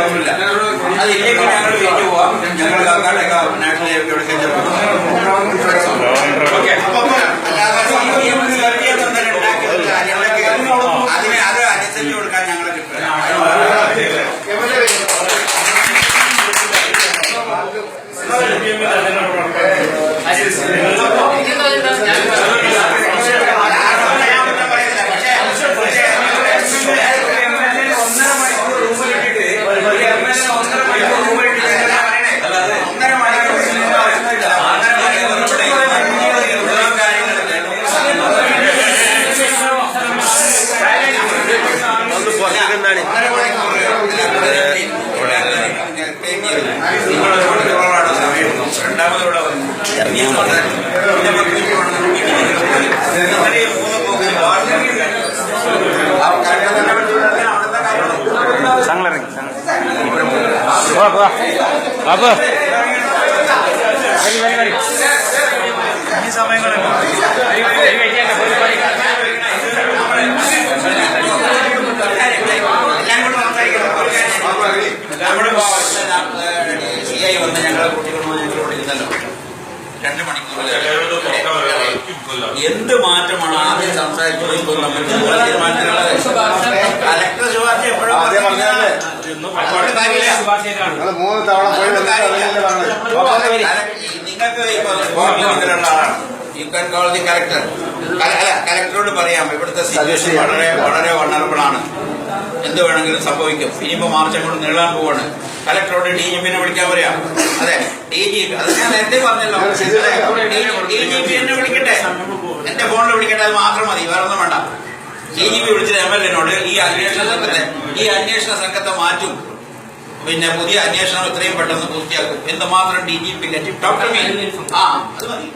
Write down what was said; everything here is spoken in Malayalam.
കുഴപ്പമില്ല. അതില്ലെങ്കിൽ ഞങ്ങൾ തിരിച്ചു പോവാം. ഞങ്ങൾ കാക്കാട്ടൊക്കെ നാട്ടിലെ അതിനെ അത് അനുസരിച്ച് കൊടുക്കാൻ ഞങ്ങളെ കിട്ടുക. ബാബു ഈ സമയങ്ങളിൽ വന്ന് ഞങ്ങളെ കുട്ടികളുമായി ഞങ്ങളോട് ഇരുന്നല്ലോ 2 മണിക്കൂർ. എന്ത് മാറ്റമാണ് ആദ്യം സംസാരിച്ചത്? ഇപ്പോൾ നമ്മൾ തീരുമാനത്തിലുള്ളത് കലക്ടർ ശുപാർശ എപ്പോഴും നിങ്ങൾക്ക് ഇതിലുള്ള ആളാണ്. You can call the collector. കലക്ടറോട് പറയാം ഇവിടുത്തെ സിറ്റുവേഷൻ വളരെ വളരെ വൾണറബിൾ ആണ്, എന്ത് വേണമെങ്കിലും സംഭവിക്കും. ഇനിയിപ്പോ മാർച്ച് അങ്ങോട്ട് നീളാൻ പോവാണ്. കലക്ടറോട് DGP വിളിക്കാൻ പറയാം. അതെ, DGP അത് ഞാൻ നേരത്തെ പറഞ്ഞല്ലോ. DGP എന്നെ വിളിക്കട്ടെ, എന്റെ ഫോണിൽ വിളിക്കട്ടെ, അത് മാത്രം മതി, വേറെ ഒന്നും വേണ്ട. DGP വിളിച്ചിട്ട് MLA-നോട് ഈ അന്വേഷണ സംഘത്തെ മാറ്റും, പിന്നെ പുതിയ അന്വേഷണം എത്രയും പെട്ടെന്ന് പൂർത്തിയാക്കും എന്ന് മാത്രം DGP ടോക്ക് ടു മീ. അത് മതി.